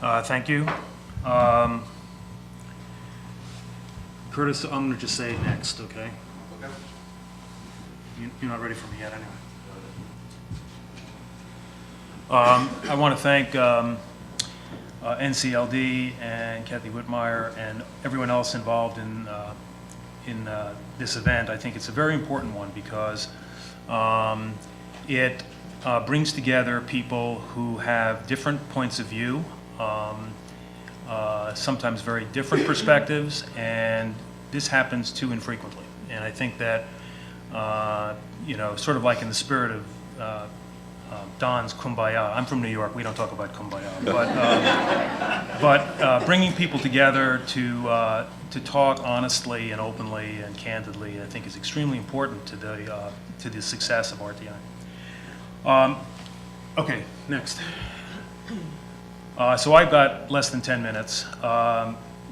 Thank you. Curtis, I'm going to just say next, okay? Okay. You're not ready for me yet, anyway. I want to thank NCLD and Kathy Whitmire and everyone else involved in this event. I think it's a very important one because it brings together people who have different points of view, sometimes very different perspectives, and this happens too infrequently. And I think that, sort of like in the spirit of Don's Kumbaya. I'm from New York. We don't talk about Kumbaya, but bringing people together to talk honestly and openly and candidly, I think, is extremely important to the success of RTI. Okay, next. So I've got less than 10 minutes.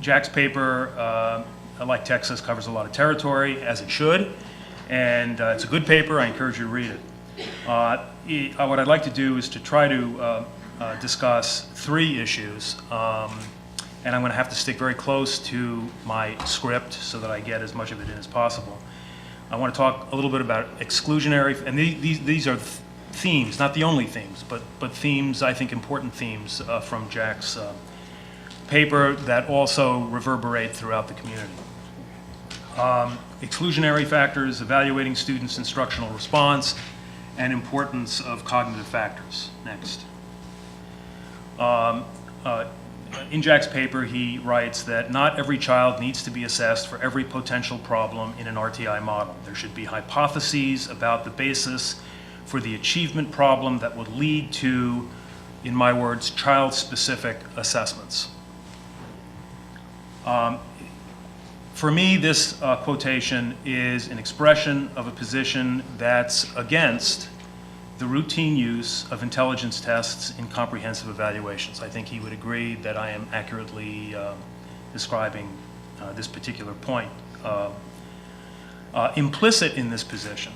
Jack's paper, like Texas, covers a lot of territory, as it should, and it's a good paper. I encourage you to read it. What I'd like to do is to try to discuss 3 issues, and I'm going to have to stick very close to my script so that I get as much of it in as possible. I want to talk a little bit about exclusionary, and these are themes, not the only themes, but themes, I think important themes from Jack's paper that also reverberate throughout the community. Exclusionary factors, evaluating students' instructional response, and importance of cognitive factors. Next. In Jack's paper, he writes that not every child needs to be assessed for every potential problem in an RTI model. There should be hypotheses about the basis for the achievement problem that would lead to, in my words, child-specific assessments. For me, this quotation is an expression of a position that's against the routine use of intelligence tests in comprehensive evaluations. I think he would agree that I am accurately describing this particular point. Implicit in this position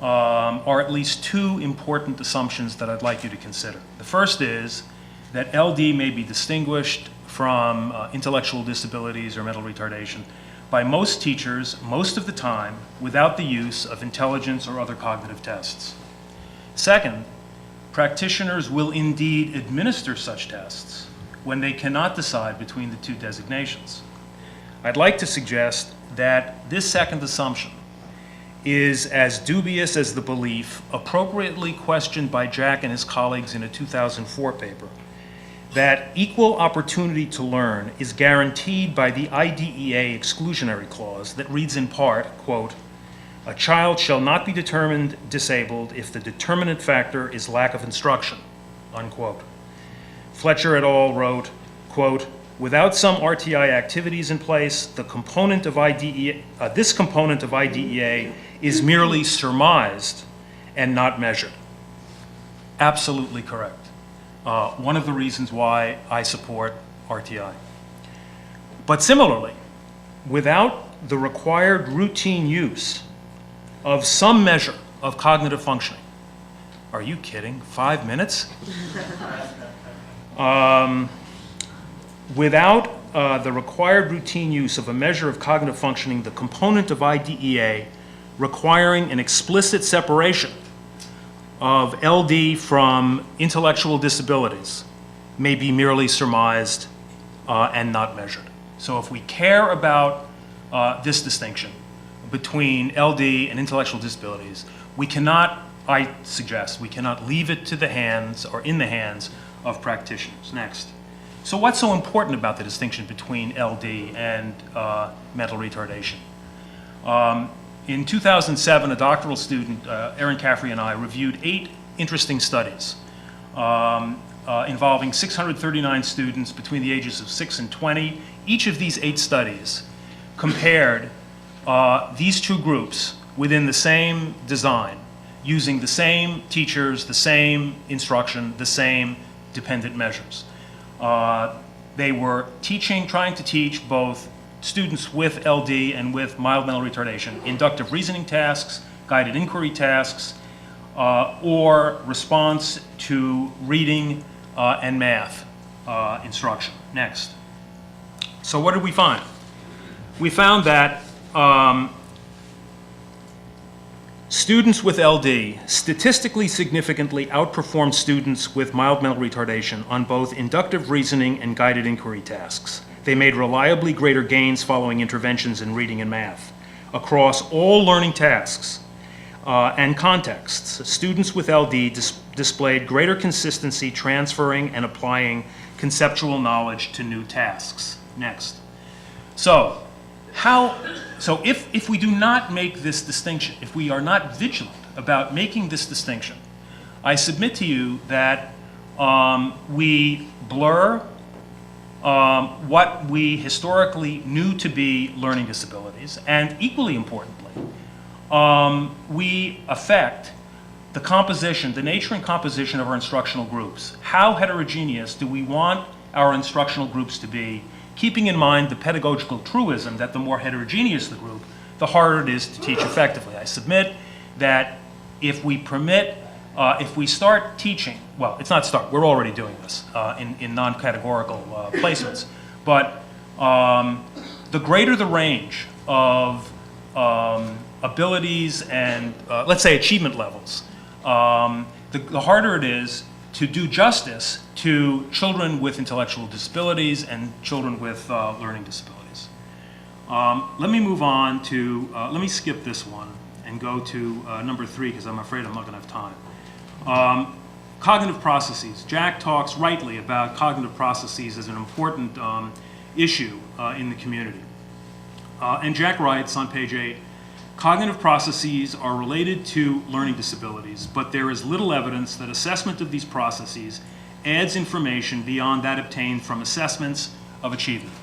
are at least 2 important assumptions that I'd like you to consider. The first is that LD may be distinguished from intellectual disabilities or mental retardation by most teachers, most of the time, without the use of intelligence or other cognitive tests. Second, practitioners will indeed administer such tests when they cannot decide between the 2 designations. I'd like to suggest that this second assumption is as dubious as the belief, appropriately questioned by Jack and his colleagues in a 2004 paper, that equal opportunity to learn is guaranteed by the IDEA exclusionary clause that reads in part, quote, "A child shall not be determined disabled if the determinant factor is lack of instruction," unquote. Fletcher et al. Wrote, quote, "Without some RTI activities in place, this component of IDEA is merely surmised and not measured." Absolutely correct. One of the reasons why I support RTI. But similarly, without the required routine use of some measure of cognitive functioning, are you kidding? 5 minutes? Without the required routine use of a measure of cognitive functioning, the component of IDEA requiring an explicit separation of LD from intellectual disabilities may be merely surmised and not measured. So if we care about this distinction between LD and intellectual disabilities, we cannot, I suggest, we cannot leave it to the hands or in the hands of practitioners. Next. So what's so important about the distinction between LD and mental retardation? In 2007, a doctoral student, Erin Caffrey, and I reviewed 8 interesting studies involving 639 students between the ages of 6 and 20. Each of these 8 studies compared these 2 groups within the same design, using the same teachers, the same instruction, the same dependent measures. They were trying to teach both students with LD and with mild mental retardation inductive reasoning tasks, guided inquiry tasks, or response to reading and math instruction. Next. So what did we find? We found that students with LD statistically significantly outperformed students with mild mental retardation on both inductive reasoning and guided inquiry tasks. They made reliably greater gains following interventions in reading and math. Across all learning tasks and contexts, students with LD displayed greater consistency transferring and applying conceptual knowledge to new tasks. Next. So if we do not make this distinction, if we are not vigilant about making this distinction, I submit to you that we blur what we historically knew to be learning disabilities, and equally importantly, we affect the composition, the nature and composition of our instructional groups. How heterogeneous do we want our instructional groups to be, keeping in mind the pedagogical truism that the more heterogeneous the group, the harder it is to teach effectively. I submit that if we permit, if we start teaching, well, it's not start, we're already doing this in non-categorical placements, but the greater the range of abilities and, let's say, achievement levels, the harder it is to do justice to children with intellectual disabilities and children with learning disabilities. Let me move on to, let me skip this one and go to number 3, because I'm afraid I'm not going to have time. Cognitive processes. Jack talks rightly about cognitive processes as an important issue in the community. And Jack writes on page 8, cognitive processes are related to learning disabilities, but there is little evidence that assessment of these processes adds information beyond that obtained from assessments of achievement.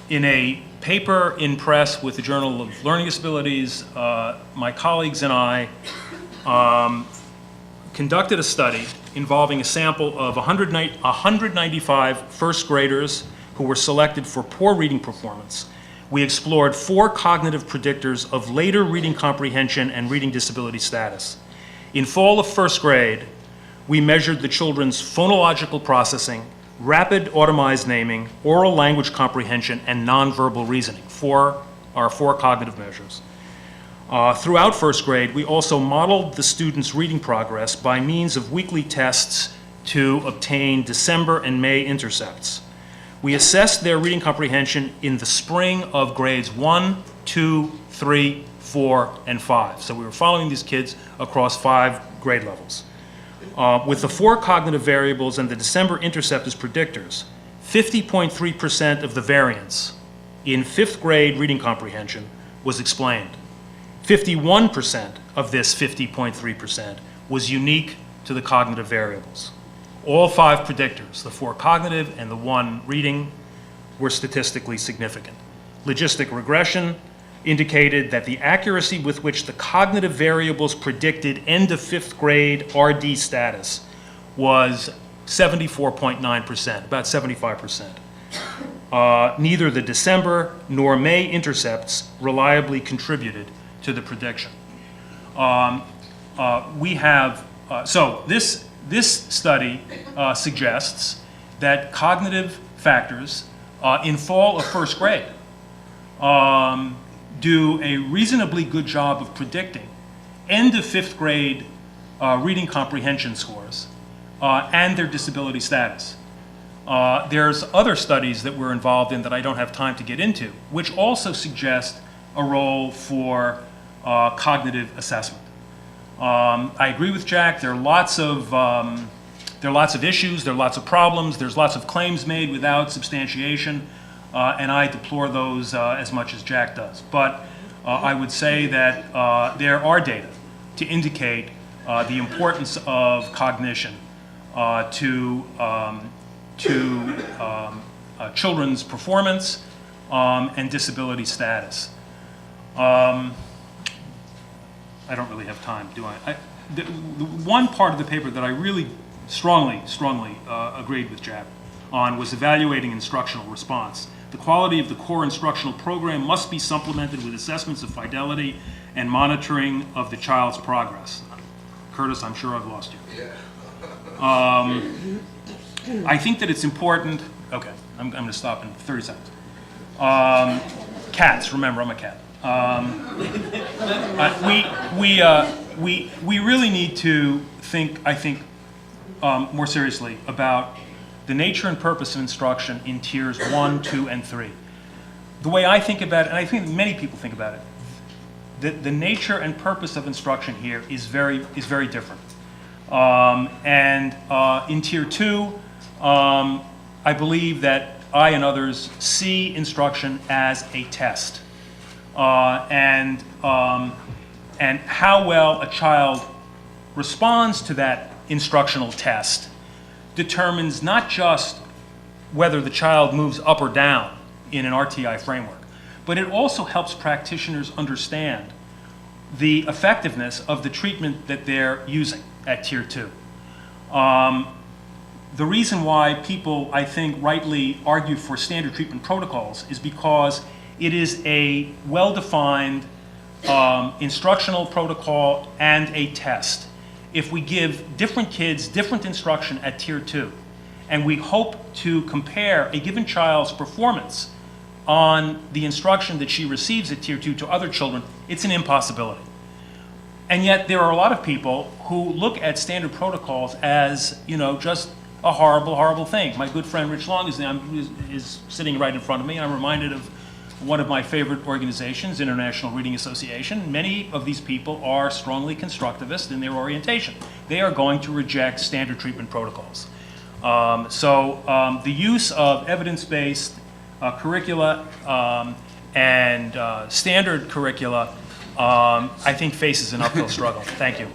In a paper in press with the Journal of Learning Disabilities, my colleagues and I conducted a study involving a sample of 195 first graders who were selected for poor reading performance. We explored 4 cognitive predictors of later reading comprehension and reading disability status. In fall of first grade, we measured the children's phonological processing, rapid automized naming, oral language comprehension, and nonverbal reasoning, our 4 cognitive measures. Throughout first grade, we also modeled the students' reading progress by means of weekly tests to obtain December and May intercepts. We assessed their reading comprehension in the spring of grades 1, 2, 3, 4, and 5. So we were following these kids across 5 grade levels. With the 4 cognitive variables and the December intercept as predictors, 50.3% of the variance in 5th grade reading comprehension was explained. 51% of this 50.3% was unique to the cognitive variables. All 5 predictors, the 4 cognitive and the 1 reading, were statistically significant. Logistic regression indicated that the accuracy with which the cognitive variables predicted end of 5th grade RD status was 74.9%, about 75%. Neither the December nor May intercepts reliably contributed to the prediction. This study suggests that cognitive factors in fall of first grade do a reasonably good job of predicting end of 5th grade reading comprehension scores and their disability status. There's other studies that we're involved in that I don't have time to get into, which also suggest a role for cognitive assessment. I agree with Jack. There are lots of issues. There are lots of problems. There's lots of claims made without substantiation, and I deplore those as much as Jack does. But I would say that there are data to indicate the importance of cognition to children's performance and disability status. I don't really have time, do I? The one part of the paper that I really strongly agreed with Jack on was evaluating instructional response. The quality of the core instructional program must be supplemented with assessments of fidelity and monitoring of the child's progress. Curtis, I'm sure I've lost you. I think that it's important, okay, I'm going to stop in 30 seconds. Cats, remember, I'm a cat. We really need to think, I think, more seriously about the nature and purpose of instruction in tiers 1, 2, and 3. The way I think about it, and I think many people think about it, the nature and purpose of instruction here is very different. In tier 2, I believe that I and others see instruction as a test. And how well a child responds to that instructional test determines not just whether the child moves up or down in an RTI framework, but it also helps practitioners understand the effectiveness of the treatment that they're using at tier 2. The reason why people, I think, rightly argue for standard treatment protocols is because it is a well-defined instructional protocol and a test. If we give different kids different instruction at tier 2, and we hope to compare a given child's performance on the instruction that she receives at tier 2 to other children, it's an impossibility. And yet there are a lot of people who look at standard protocols as, you know, just a horrible, horrible thing. My good friend Rich Long is sitting right in front of me, and I'm reminded of one of my favorite organizations, International Reading Association. Many of these people are strongly constructivist in their orientation. They are going to reject standard treatment protocols. The use of evidence-based curricula and standard curricula, I think, faces an uphill struggle. Thank you.